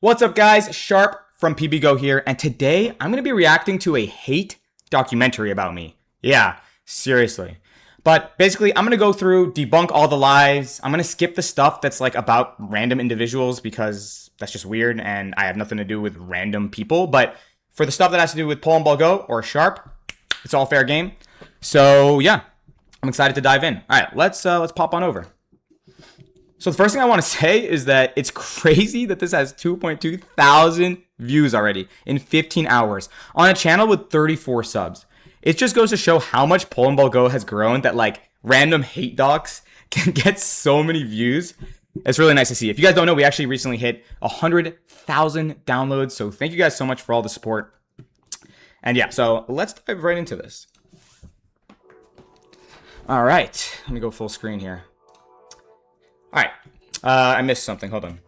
What's up, guys? Sharp from PBGO here, and today I'm going to be reacting to a hate documentary about me. Yeah, seriously. But basically, I'm going to go through, debunk all the lies. I'm going to skip the stuff that's like about random individuals because that's just weird and I have nothing to do with random people. But for the stuff that has to do with Polandball Go or Sharp, it's all fair game. So yeah, I'm excited to dive in. All right, let's pop on over. So the first thing I want to say is that it's crazy that this has 2.2 thousand views already in 15 hours on a channel with 34 subs. It just goes to show how much Polandball Go has grown that like random hate docs can get so many views. It's really nice to see. If you guys don't know, we actually recently hit 100,000 downloads. So thank you guys so much for all the support. And yeah, so let's dive right into this. All right, let me go full screen here. All right, I missed something. Hold on.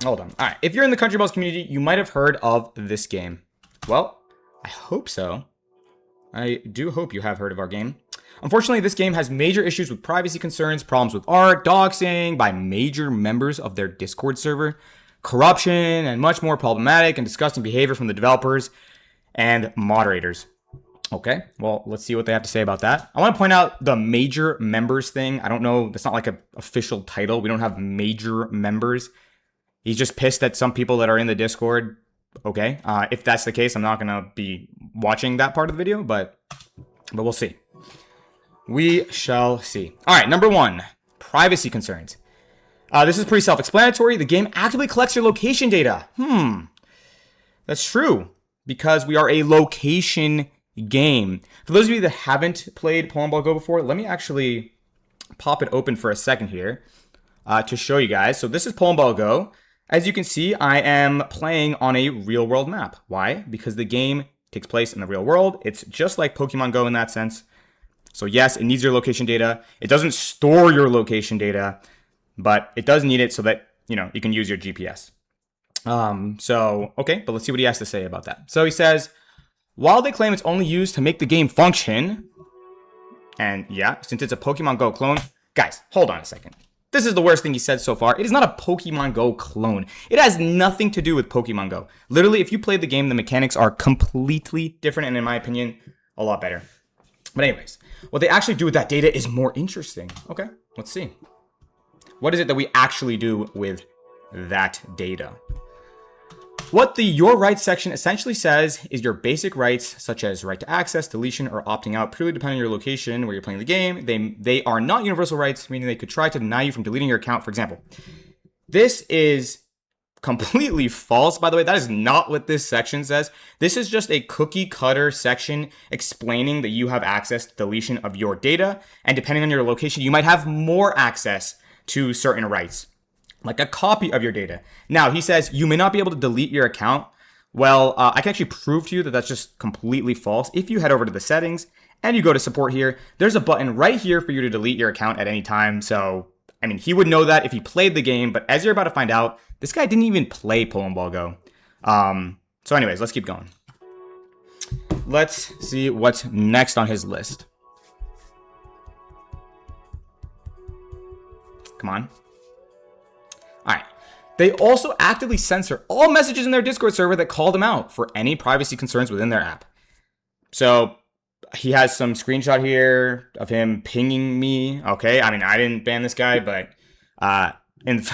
All right, if you're in the countryballs community, you might have heard of this game. Well, I hope so. I do hope you have heard of our game. Unfortunately, this game has major issues with privacy concerns, problems with art, doxing by major members of their Discord server, corruption, and much more problematic and disgusting behavior from the developers and moderators. Okay, well, let's see what they have to say about that. I want to point out the major members thing. I don't know. That's not like an official title. We don't have major members. He's just pissed at some people that are in the Discord. Okay, if that's the case, I'm not going to be watching that part of the video, but we'll see. We shall see. All right, number one, privacy concerns. This is pretty self-explanatory. The game actively collects your location data. That's true because we are a location game. For those of you that haven't played Polandball Go before, let me actually pop it open for a second here to show you guys. So this is Polandball Go. As you can see, I am playing on a real world map. Why? Because the game takes place in the real world. It's just like Pokemon Go in that sense. So yes, it needs your location data. It doesn't store your location data, but it does need it so that, you know, you can use your GPS. Okay, but let's see what he has to say about that. So he says, while they claim it's only used to make the game function, and yeah, since it's a Pokemon Go clone, guys, hold on a second. This is the worst thing he said so far. It is not a Pokemon Go clone. It has nothing to do with Pokemon Go. Literally, if you played the game, the mechanics are completely different, and in my opinion, a lot better. But anyways, what they actually do with that data is more interesting. Okay, let's see. What is it that we actually do with that data? What the Your Rights section essentially says is your basic rights, such as right to access, deletion, or opting out, purely depending on your location where you're playing the game. They are not universal rights, meaning they could try to deny you from deleting your account, for example. This is completely false, by the way. That is not what this section says. This is just a cookie cutter section explaining that you have access to deletion of your data, and depending on your location, you might have more access to certain rights, like a copy of your data. Now, he says you may not be able to delete your account. Well, I can actually prove to you that that's just completely false. If you head over to the settings and you go to support here, there's a button right here for you to delete your account at any time. So, I mean, he would know that if he played the game, but as you're about to find out, this guy didn't even play Polandball Go. So anyways, let's keep going. Let's see what's next on his list. Come on. All right. They also actively censor all messages in their Discord server that call them out for any privacy concerns within their app. So he has some screenshot here of him pinging me. Okay, I mean, I didn't ban this guy, but and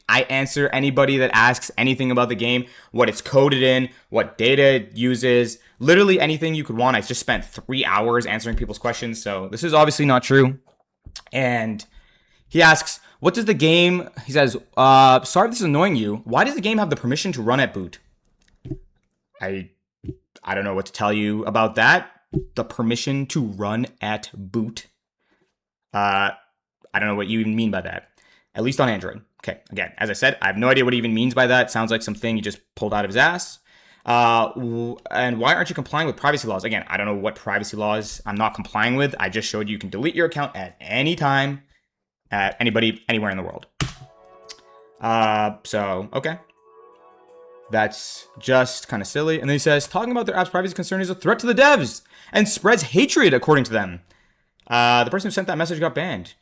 I answer anybody that asks anything about the game, what it's coded in, what data it uses, literally anything you could want. I just spent 3 hours answering people's questions, so this is obviously not true. And he asks, what does the game, he says, sorry if this is annoying you, why does the game have the permission to run at boot? I don't know what to tell you about that. The permission to run at boot. I don't know what you even mean by that. At least on Android. Okay, again, as I said, I have no idea what he even means by that. Sounds like something he just pulled out of his ass. And why aren't you complying with privacy laws? Again, I don't know what privacy laws I'm not complying with. I just showed you can delete your account at any time. At anybody, anywhere in the world. So, okay. That's just kind of silly. And then he says, talking about their app's privacy concern is a threat to the devs and spreads hatred, according to them. The person who sent that message got banned.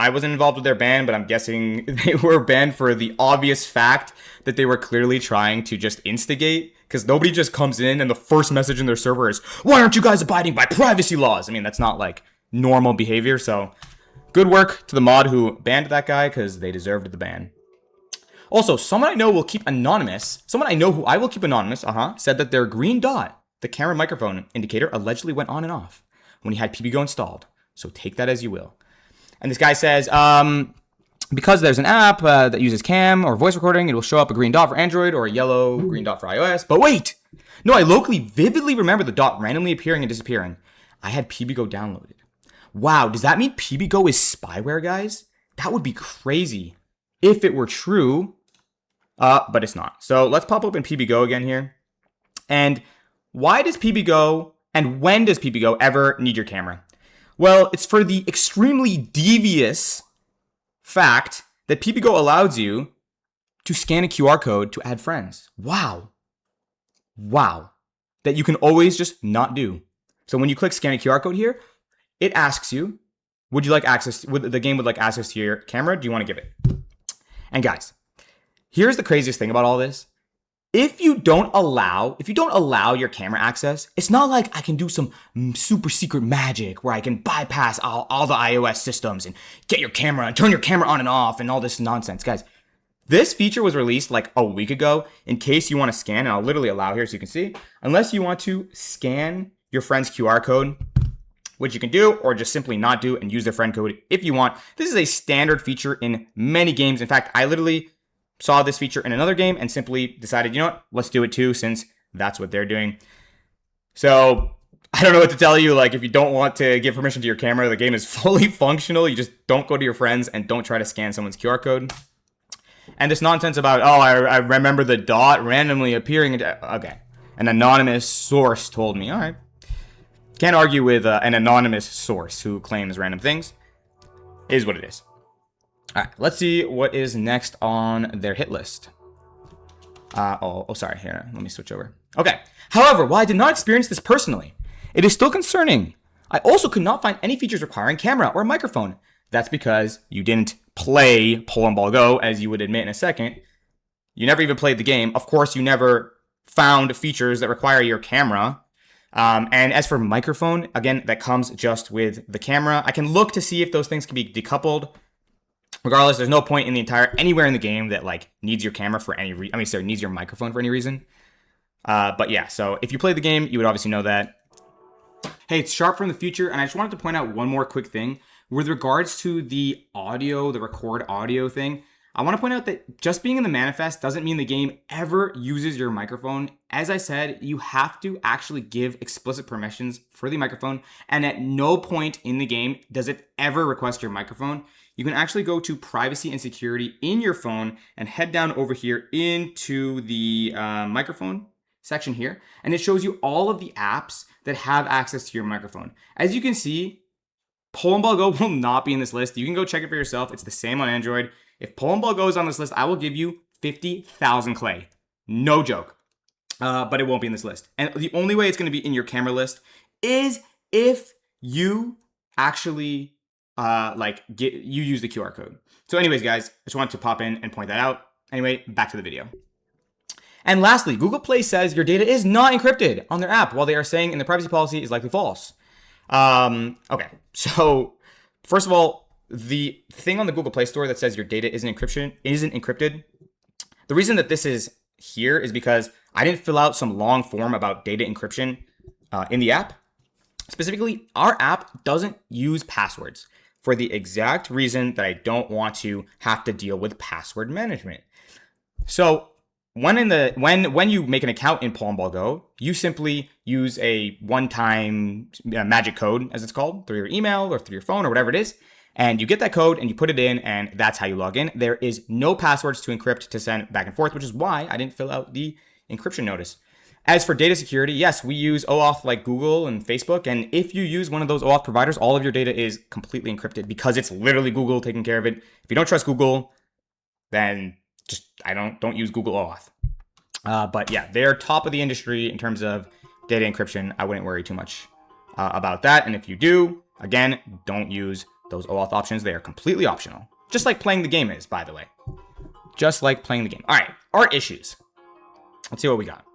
I wasn't involved with their ban, but I'm guessing they were banned for the obvious fact that they were clearly trying to just instigate, because nobody just comes in and the first message in their server is, why aren't you guys abiding by privacy laws? I mean, that's not like normal behavior. So good work to the mod who banned that guy, because they deserved the ban. Also, someone I know will keep anonymous. Someone I know who I will keep anonymous, said that their green dot, the camera microphone indicator, allegedly went on and off when he had PBGO installed. So take that as you will. And this guy says, because there's an app that uses cam or voice recording, it will show up a green dot for Android or a yellow green dot for iOS. But wait! No, I locally vividly remember the dot randomly appearing and disappearing. I had PBGO downloaded. Wow, does that mean PBGO is spyware, guys? That would be crazy if it were true. But it's not. So let's pop open PBGO again here. And why does PBGO and when does PBGO ever need your camera? Well, it's for the extremely devious fact that PBGO allows you to scan a QR code to add friends. Wow. That you can always just not do. So when you click scan a QR code here, it asks you, would you like access, the game would like access to your camera? Do you want to give it? And guys, here's the craziest thing about all this. If you don't allow your camera access, it's not like I can do some super secret magic where I can bypass all the iOS systems and get your camera and turn your camera on and off and all this nonsense. Guys, this feature was released like a week ago in case you want to scan, and I'll literally allow here so you can see, unless you want to scan your friend's QR code, which you can do, or just simply not do and use their friend code if you want. This is a standard feature in many games. In fact, I literally saw this feature in another game and simply decided, you know what, let's do it too, since that's what they're doing. So I don't know what to tell you. Like, if you don't want to give permission to your camera, the game is fully functional. You just don't go to your friends and don't try to scan someone's QR code. And this nonsense about, I remember the dot randomly appearing. Okay, an anonymous source told me. All right. Can't argue with an anonymous source who claims random things. Is what it is. All right, let's see what is next on their hit list. Sorry, here, let me switch over. Okay, however, while I did not experience this personally, it is still concerning. I also could not find any features requiring camera or microphone. That's because you didn't play Polandball Go, as you would admit in a second. You never even played the game. Of course, you never found features that require your camera. And as for microphone, again, that comes just with the camera. I can look to see if those things can be decoupled. Regardless, there's no point in anywhere in the game that like needs your camera for any reason. Needs your microphone for any reason. But yeah, so if you play the game, you would obviously know that. Hey, it's Sharp from the future, and I just wanted to point out one more quick thing. With regards to the audio, the record audio thing, I want to point out that just being in the manifest doesn't mean the game ever uses your microphone. As I said, you have to actually give explicit permissions for the microphone, and at no point in the game does it ever request your microphone. You can actually go to privacy and security in your phone and head down over here into the microphone section here, and it shows you all of the apps that have access to your microphone. As you can see, Polandball Go will not be in this list. You can go check it for yourself. It's the same on Android. If Polandball Go is on this list, I will give you 50,000 clay. No joke. But it won't be in this list. And the only way it's going to be in your camera list is if you actually you use the QR code. So anyways, guys, I just wanted to pop in and point that out. Anyway, back to the video. And lastly, Google Play says your data is not encrypted on their app, while they are saying in the privacy policy is likely false. Okay, so first of all, the thing on the Google Play Store that says your data isn't encrypted. The reason that this is here is because I didn't fill out some long form about data encryption in the app. Specifically, our app doesn't use passwords for the exact reason that I don't want to have to deal with password management. So when you make an account in Polandball Go, you simply use a one-time magic code, as it's called, through your email or through your phone or whatever it is, and you get that code and you put it in, and that's how you log in. There is no passwords to encrypt to send back and forth, which is why I didn't fill out the encryption notice. As for data security, yes, we use Oauth like Google and Facebook, and if you use one of those Oauth providers, all of your data is completely encrypted because it's literally Google taking care of it. If you don't trust Google, then just don't use Google Oauth. But yeah, they're top of the industry in terms of data encryption. I wouldn't worry too much about that. And if you do, again, don't use those OAuth options, they are completely optional. Just like playing the game is, by the way. Just like playing the game. All right, art issues. Let's see what we got.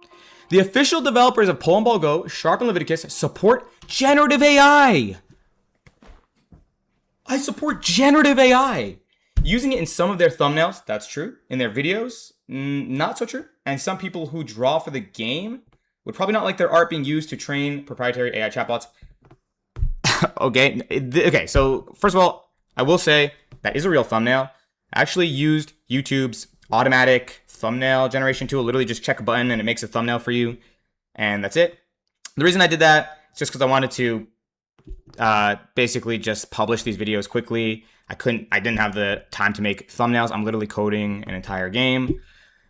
The official developers of Polandball Go, Sharp, and Leviticus support generative AI. I support generative AI. Using it in some of their thumbnails, that's true. In their videos, not so true. And some people who draw for the game would probably not like their art being used to train proprietary AI chatbots. Okay, so first of all, I will say that is a real thumbnail. I actually used YouTube's automatic thumbnail generation tool. Literally just check a button and it makes a thumbnail for you. And that's it. The reason I did that is just because I wanted to basically just publish these videos quickly. I didn't have the time to make thumbnails. I'm literally coding an entire game.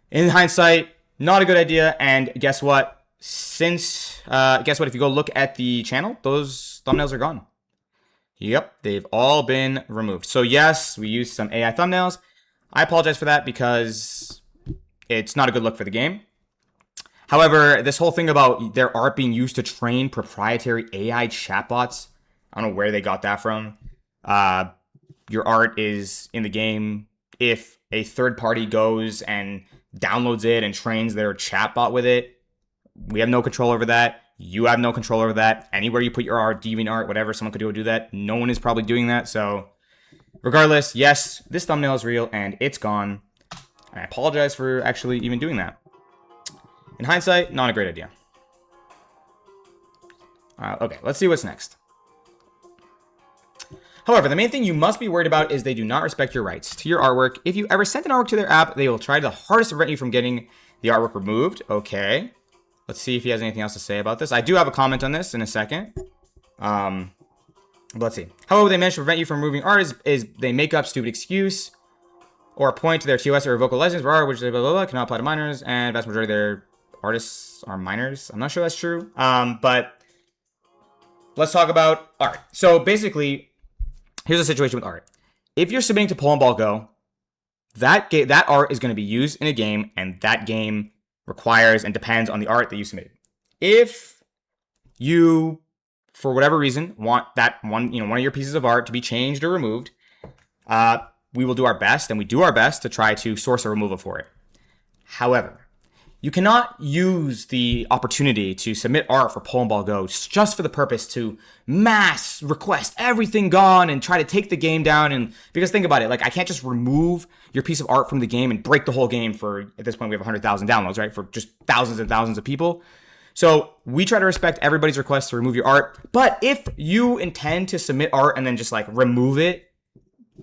In hindsight, not a good idea. And guess what? If you go look at the channel, those thumbnails are gone. Yep, they've all been removed. So yes, we used some AI thumbnails. I apologize for that because it's not a good look for the game. However, this whole thing about their art being used to train proprietary AI chatbots, I don't know where they got that from. Your art is in the game. If a third party goes and downloads it and trains their chatbot with it, we have no control over that. You have no control over that. Anywhere you put your art, DeviantArt, whatever, someone could do that. No one is probably doing that. So regardless, yes, this thumbnail is real and it's gone. I apologize for actually even doing that. In hindsight, not a great idea. Okay, let's see what's next. However, the main thing you must be worried about is they do not respect your rights to your artwork. If you ever sent an artwork to their app, they will try the hardest to prevent you from getting the artwork removed. Okay. Let's see if he has anything else to say about this. I do have a comment on this in a second. Let's see. However, they manage to prevent you from removing art is they make up stupid excuse or point to their TOS or revoke a license for art, which blah, blah, blah, cannot apply to minors, and vast majority of their artists are minors. I'm not sure that's true. But let's talk about art. So basically, here's the situation with art. If you're submitting to Polandball Go, that art is going to be used in a game, and that game requires and depends on the art that you submitted. If you, for whatever reason, want that one of your pieces of art to be changed or removed, we will do our best, and we do our best to try to source a removal for it. However, you cannot use the opportunity to submit art for Polandball Go just for the purpose to mass request everything gone and try to take the game down. And because think about it, like I can't just remove your piece of art from the game and break the whole game for, at this point we have 100,000 downloads, right? For just thousands and thousands of people. So we try to respect everybody's request to remove your art. But if you intend to submit art and then just like remove it,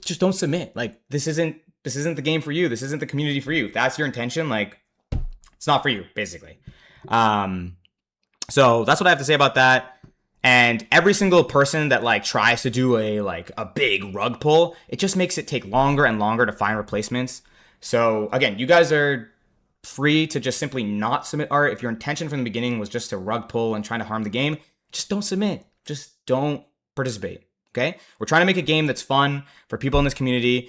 just don't submit. Like this isn't the game for you. This isn't the community for you. If that's your intention, like it's not for you, basically. So that's what I have to say about that. And every single person that like tries to do a big rug pull, it just makes it take longer and longer to find replacements. So again, you guys are free to just simply not submit art. If your intention from the beginning was just to rug pull and trying to harm the game, just don't submit. Just don't participate. Okay? We're trying to make a game that's fun for people in this community,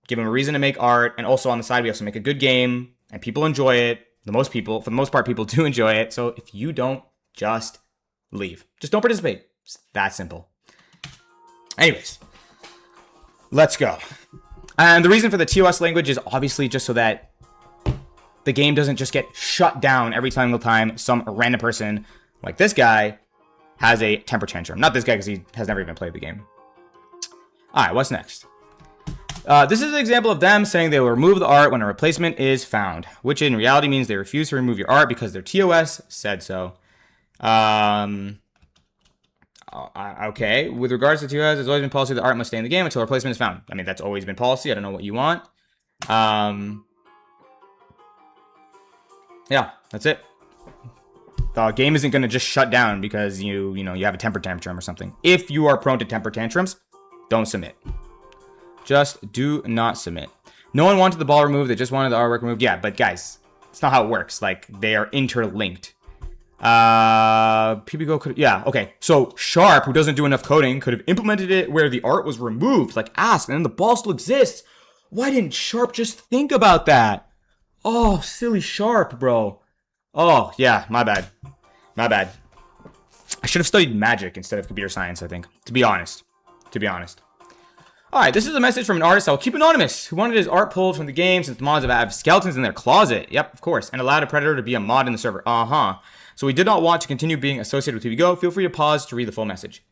give them a reason to make art, and also on the side we also make a good game and people enjoy it. For the most part, people do enjoy it. So if you don't, just leave. Just don't participate. It's that simple. Anyways, let's go. And the reason for the TOS language is obviously just so that the game doesn't just get shut down every single time some random person like this guy has a temper tantrum. Not this guy because he has never even played the game. All right, what's next? This is an example of them saying they will remove the art when a replacement is found, which in reality means they refuse to remove your art because their TOS said so. Okay, with regards to TOS, it's always been policy that art must stay in the game until a replacement is found. I mean, that's always been policy. I don't know what you want. Yeah, that's it. The game isn't going to just shut down because you have a temper tantrum or something. If you are prone to temper tantrums, don't submit. Just do not submit. No one wanted the ball removed. They just wanted the artwork removed. Yeah, but guys, it's not how it works. Like, they are interlinked. PBGO could... Yeah, okay. So, Sharp, who doesn't do enough coding, could have implemented it where the art was removed. Like, ask, and then the ball still exists. Why didn't Sharp just think about that? Oh, silly Sharp, bro. Oh, yeah, my bad. My bad. I should have studied magic instead of computer science, I think. To be honest. Alright, this is a message from an artist I'll keep anonymous who wanted his art pulled from the game since the mods have skeletons in their closet. Yep, of course. And allowed a predator to be a mod in the server. So we did not want to continue being associated with PBGO. Feel free to pause to read the full message.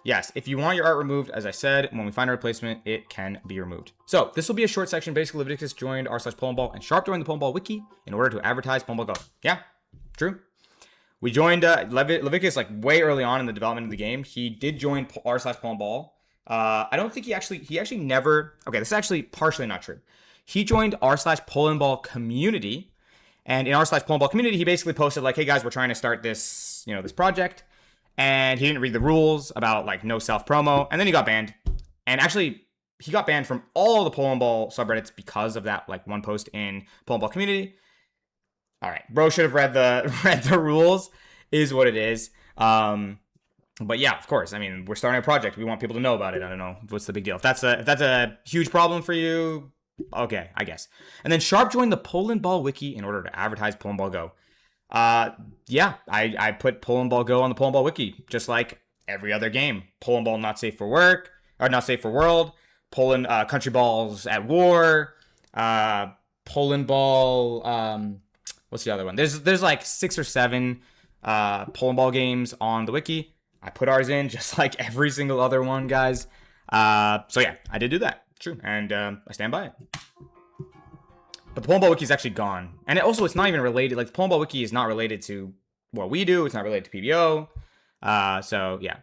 Yes, if you want your art removed, as I said, when we find a replacement, it can be removed. So this will be a short section. Basically, Leviticus joined r/Polandball and Sharp joined the Polandball wiki in order to advertise Polandball Go. Yeah, true. We joined Leviticus like way early on in the development of the game. He did join r/Polandball. I don't think he actually never. Okay, this is actually partially not true. He joined r/Polandball community, and in r/Polandball community, he basically posted like, "Hey guys, we're trying to start this, this project," and he didn't read the rules about like no self promo, and then he got banned. And actually, he got banned from all the Polandball subreddits because of that like one post in Polandball community. All right, bro should have read the rules, is what it is. But yeah, of course. I mean, we're starting a project. We want people to know about it. I don't know what's the big deal. If that's a huge problem for you, okay, I guess. And then Sharp joined the Polandball wiki in order to advertise Polandball Go. Yeah, I put Polandball Go on the Polandball wiki, just like every other game. Polandball not safe for work, or not safe for world. Countryballs at war. Polandball. What's the other one? There's like 6 or 7 Polandball games on the wiki. I put ours in just like every single other one, guys. So yeah, I did do that. True. And I stand by it. But the Polandball wiki is actually gone. And it's not even related. Like, the Polandball wiki is not related to what we do. It's not related to PBO. So yeah.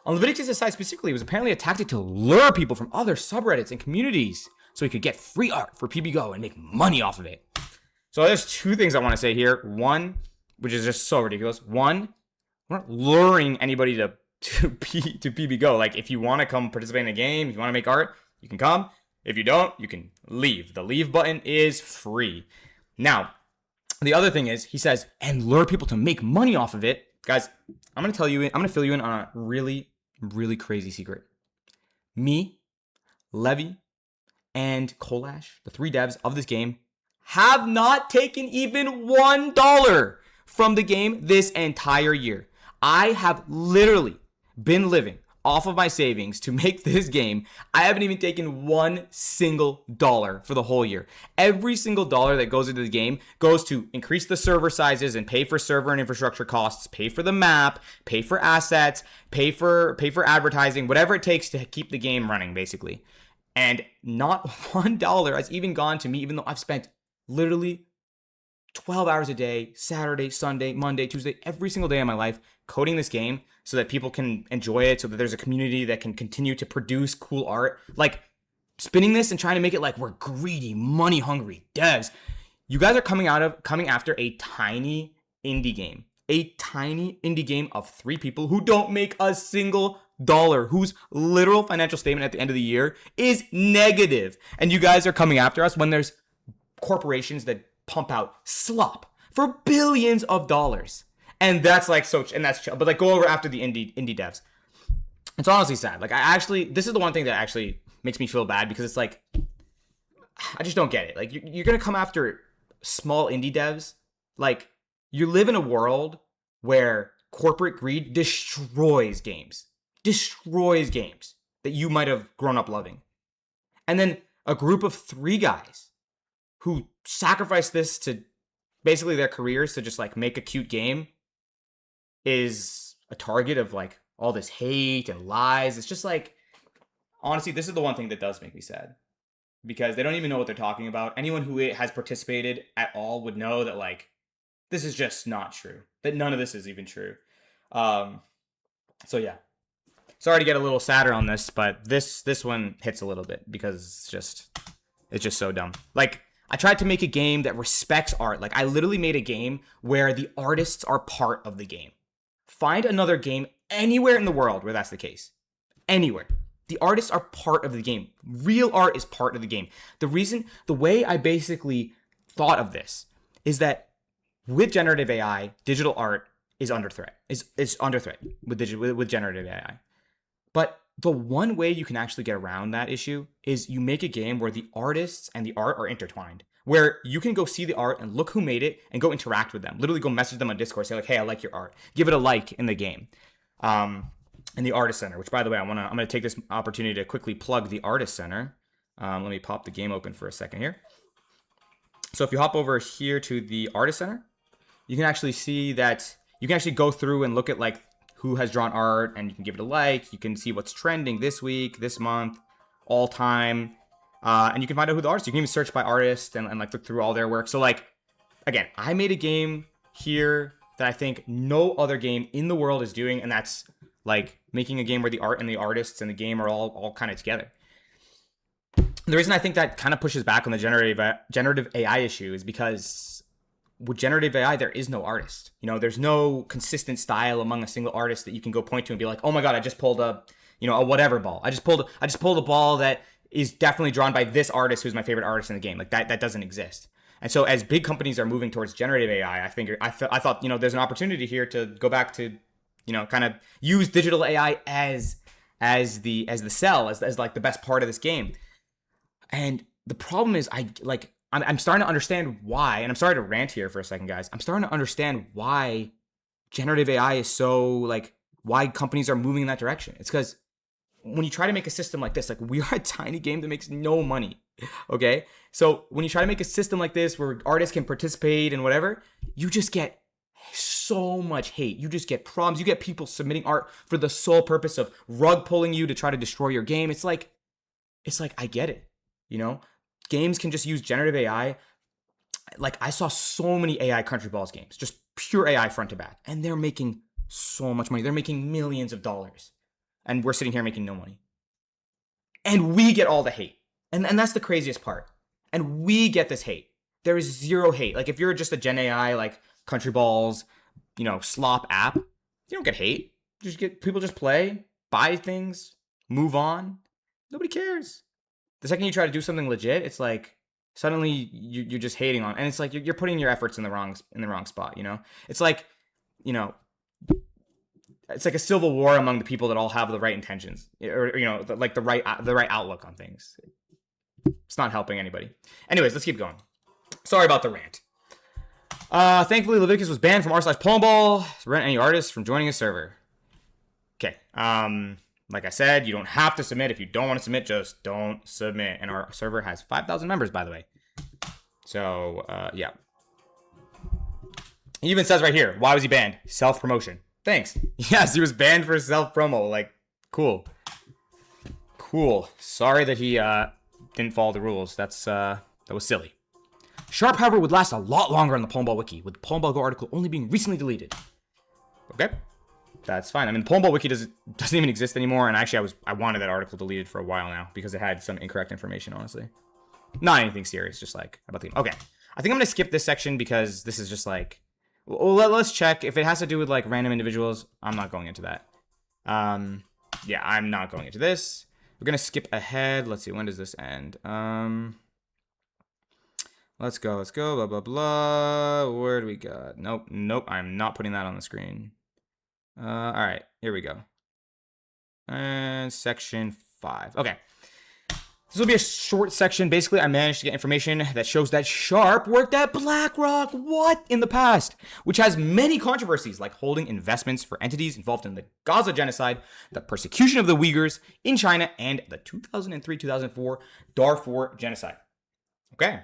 On Leviticus' side specifically, it was apparently a tactic to lure people from other subreddits and communities so he could get free art for PBGO and make money off of it. So there's 2 things I want to say here. One, which is just so ridiculous. One, we're not luring anybody to PBGO. Like, if you want to come participate in a game, if you want to make art, you can come. If you don't, you can leave. The leave button is free. Now, the other thing is, he says, and lure people to make money off of it. Guys, I'm going to fill you in on a really, really crazy secret. Me, Levy, and Kolash, the 3 devs of this game, have not taken even $1 from the game this entire year. I have literally been living off of my savings to make this game. I haven't even taken $1 single for the whole year. Every single dollar that goes into the game goes to increase the server sizes and pay for server and infrastructure costs, pay for the map, pay for assets, pay for advertising, whatever it takes to keep the game running, basically. And not $1 has even gone to me, even though I've spent literally 12 hours a day, Saturday, Sunday, Monday, Tuesday, every single day of my life, coding this game so that people can enjoy it, so that there's a community that can continue to produce cool art. Like, spinning this and trying to make it like we're greedy, money-hungry devs. You guys are coming after a tiny indie game. A tiny indie game of 3 people who don't make a single dollar, whose literal financial statement at the end of the year is negative. And you guys are coming after us when there's corporations that pump out slop for billions of dollars. And that's like that's chill. But like, go over after the indie devs. It's honestly sad. Like, this is the one thing that actually makes me feel bad, because it's like, I just don't get it. Like, you're going to come after small indie devs. Like, you live in a world where corporate greed destroys games that you might have grown up loving. And then a group of 3 guys who sacrifice this to basically their careers to just like make a cute game is a target of like all this hate and lies. It's just like, honestly, this is the one thing that does make me sad, because they don't even know what they're talking about. Anyone who has participated at all would know that like, this is just not true, that none of this is even true. So yeah, sorry to get a little sadder on this, but this one hits a little bit because it's just so dumb. Like, I tried to make a game that respects art. Like, I literally made a game where the artists are part of the game. Find another game anywhere in the world where that's the case. Anywhere. The artists are part of the game. Real art is part of the game. The way I basically thought of this is that with generative AI, digital art is under threat. It's under threat with generative AI. But the one way you can actually get around that issue is you make a game where the artists and the art are intertwined, where you can go see the art and look who made it and go interact with them. Literally go message them on Discord, say like, hey, I like your art. Give it a like in the game. in the Artist Center, which, by the way, I'm gonna take this opportunity to quickly plug the Artist Center. Let me pop the game open for a second here. So if you hop over here to the Artist Center, you can actually see that you can actually go through and look at like who has drawn art, and you can give it a like. You can see what's trending this week, this month, all time, and you can find out who the artists. You can even search by artist and like look through all their work. So like, again, I made a game here that I think no other game in the world is doing, and that's like making a game where the art and the artists and the game are all kind of together. The reason I think that kind of pushes back on the generative AI issue is because with generative AI, there is no artist. You know, there's no consistent style among a single artist that you can go point to and be like, oh my God, I just pulled a whatever ball. I just pulled a ball that is definitely drawn by this artist who's my favorite artist in the game. Like that doesn't exist. And so as big companies are moving towards generative AI, I thought, there's an opportunity here to go back to, kind of use digital AI as the cell, as like the best part of this game. And the problem is I'm starting to understand why, and I'm sorry to rant here for a second, guys. I'm starting to understand why generative AI is so, like, why companies are moving in that direction. It's because when you try to make a system like this, like, we are a tiny game that makes no money, okay? So when you try to make a system like this where artists can participate and whatever, you just get so much hate. You just get problems. You get people submitting art for the sole purpose of rug pulling you to try to destroy your game. It's like, I get it, Games can just use generative AI. Like, I saw so many AI countryballs games, just pure AI front to back, and they're making so much money. They're making millions of dollars, and we're sitting here making no money. And we get all the hate, and that's the craziest part. And we get this hate. There is zero hate. Like, if you're just a Gen AI, like countryballs, slop app, you don't get hate. Just get people just play, buy things, move on. Nobody cares. The second you try to do something legit, it's like suddenly you're just hating on, and it's like you're putting your efforts in the wrong spot. It's like, it's like a civil war among the people that all have the right intentions, or like the right outlook on things. It's not helping anybody. Anyways, let's keep going. Sorry about the rant. Thankfully, Leviticus was banned from r/Polandball to prevent any artists from joining a server. Okay. Like I said, you don't have to submit. If you don't want to submit, just don't submit. And our server has 5,000 members, by the way. So, yeah. He even says right here, why was he banned? Self-promotion. Thanks. Yes, he was banned for self-promo. Like, cool. Cool. Sorry that he didn't follow the rules. That was silly. Sharp, however, would last a lot longer on the Polandball wiki, with the Polandball Go article only being recently deleted. Okay. That's fine. I mean, the Polandball wiki doesn't even exist anymore, and actually I wanted that article deleted for a while now because it had some incorrect information, honestly. Not anything serious, just like about the game. Okay. I think I'm going to skip this section because this is just like, well, let's check. If it has to do with like random individuals, I'm not going into that. Yeah, I'm not going into this. We're going to skip ahead. Let's see, when does this end? Let's go, blah, blah, blah. Where do we go? Nope, I'm not putting that on the screen. All right, here we go. And section 5. Okay. This will be a short section. Basically, I managed to get information that shows that Sharp worked at BlackRock, in the past, which has many controversies, like holding investments for entities involved in the Gaza genocide, the persecution of the Uyghurs in China, and the 2003-2004 Darfur genocide. Okay.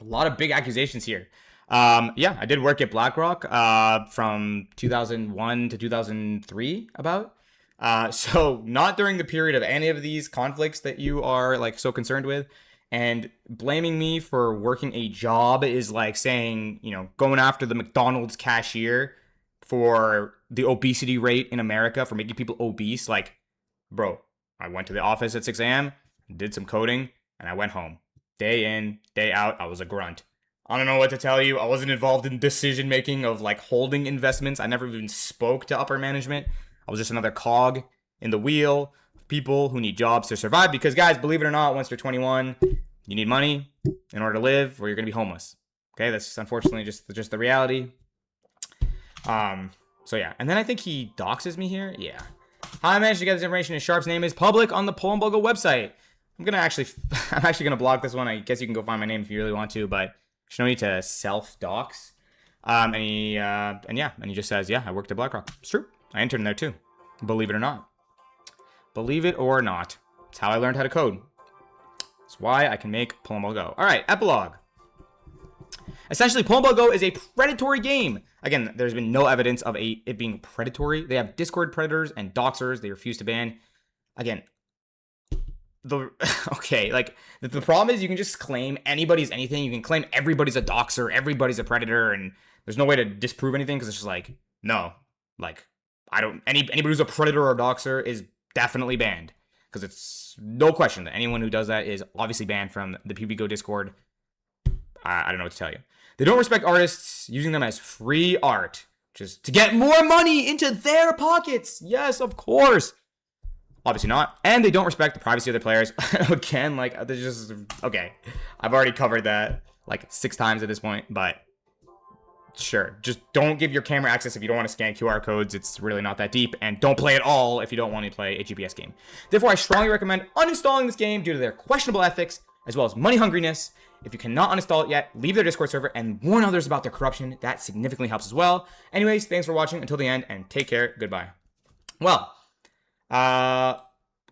A lot of big accusations here. Yeah, I did work at BlackRock from 2001 to 2003 about. So not during the period of any of these conflicts that you are like so concerned with. And blaming me for working a job is like saying, going after the McDonald's cashier for the obesity rate in America, for making people obese. Like, bro, I went to the office at 6 a.m., did some coding, and I went home. Day in, day out, I was a grunt. I don't know what to tell you. I wasn't involved in decision making of like holding investments. I never even spoke to upper management. I was just another cog in the wheel of people who need jobs to survive. Because guys, believe it or not, once you're 21, you need money in order to live, or you're gonna be homeless. Okay, that's unfortunately just the reality. So yeah, and then I think he doxes me here. Yeah. How I managed to get this information is Sharp's name is public on the Polandball Go website. I'm actually gonna block this one. I guess you can go find my name if you really want to, but there's no need to self-dox. And he just says, yeah, I worked at BlackRock. It's true. I interned there too, believe it or not. Believe it or not. It's how I learned how to code. It's why I can make Polandball Go. All right, Epilogue. Essentially, Polandball Go is a predatory game. Again, there's been no evidence of it being predatory. They have Discord predators and doxers. They refuse to ban. Again, okay, like, the problem is you can just claim anybody's anything. You can claim everybody's a doxer, everybody's a predator, and there's no way to disprove anything because it's just like, no. Like, anybody who's a predator or doxer is definitely banned. Because it's no question that anyone who does that is obviously banned from the PBGO Discord. I don't know what to tell you. They don't respect artists, using them as free art, just to get more money into their pockets. Yes, of course. Obviously not. And they don't respect the privacy of their players. Again, like, they're just... Okay. I've already covered that, like, 6 times at this point, but... Sure. Just don't give your camera access if you don't want to scan QR codes. It's really not that deep. And don't play at all if you don't want to play a GPS game. Therefore, I strongly recommend uninstalling this game due to their questionable ethics, as well as money hungriness. If you cannot uninstall it yet, leave their Discord server and warn others about their corruption. That significantly helps as well. Anyways, thanks for watching until the end, and take care. Goodbye. Well,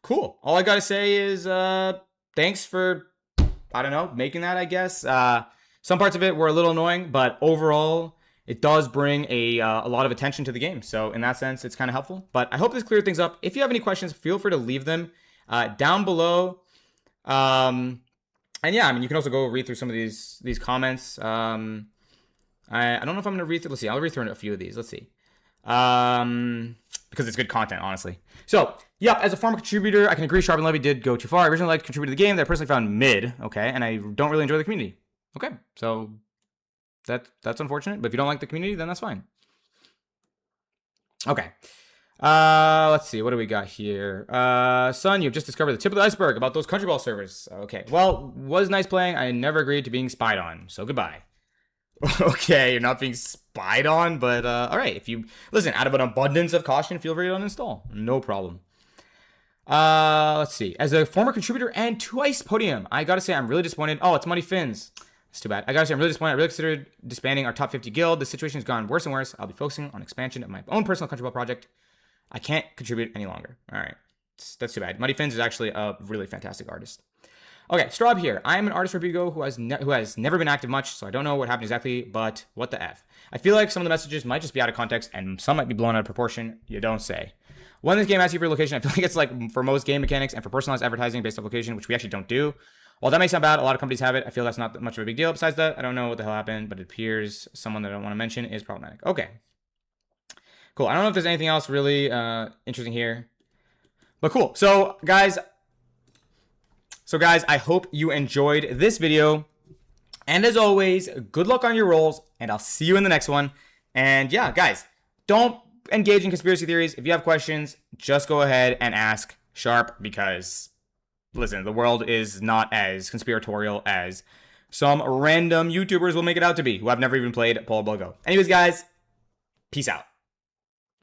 cool. All I gotta say is, thanks for, I don't know, making that, I guess. Some parts of it were a little annoying, but overall, it does bring a lot of attention to the game. So in that sense, it's kind of helpful. But I hope this cleared things up. If you have any questions, feel free to leave them down below. And yeah, I mean, you can also go read through some of these comments. I don't know if I'm going to read through. Let's see. I'll read through a few of these. Let's see. Because it's good content, honestly. So, yeah, as a former contributor, I can agree Sharp and Levy did go too far. I originally liked to contribute to the game that I personally found mid, okay, and I don't really enjoy the community. Okay, so that's unfortunate, but if you don't like the community, then that's fine. Okay. Let's see, what do we got here? Son, you've just discovered the tip of the iceberg about those country ball servers. Okay, well, was nice playing. I never agreed to being spied on, so goodbye. Okay, you're not being spied on, but all right. If you listen, out of an abundance of caution, feel free to uninstall. No problem. Let's see. As a former contributor and twice podium, I gotta say I'm really disappointed. Oh, it's Money Fins. It's too bad. I gotta say I'm really disappointed. I really considered disbanding our top 50 guild. The situation has gone worse and worse. I'll be focusing on expansion of my own personal country ball project. I can't contribute any longer. All right, that's too bad. Muddy Fins is actually a really fantastic artist. Okay, Straub here. I am an artist for PBGO who has never been active much, so I don't know what happened exactly, but what the F. I feel like some of the messages might just be out of context, and some might be blown out of proportion. You don't say. When this game asks you for your location, I feel like it's like for most game mechanics and for personalized advertising based off location, which we actually don't do. While that may sound bad, a lot of companies have it. I feel that's not much of a big deal. Besides that, I don't know what the hell happened, but it appears someone that I don't want to mention is problematic. Okay. Cool. I don't know if there's anything else really interesting here, but cool. So guys, I hope you enjoyed this video. And as always, good luck on your rolls, and I'll see you in the next one. And yeah, guys, don't engage in conspiracy theories. If you have questions, just go ahead and ask Sharp, because listen, the world is not as conspiratorial as some random YouTubers will make it out to be who have never even played Polandball Go. Anyways, guys, peace out.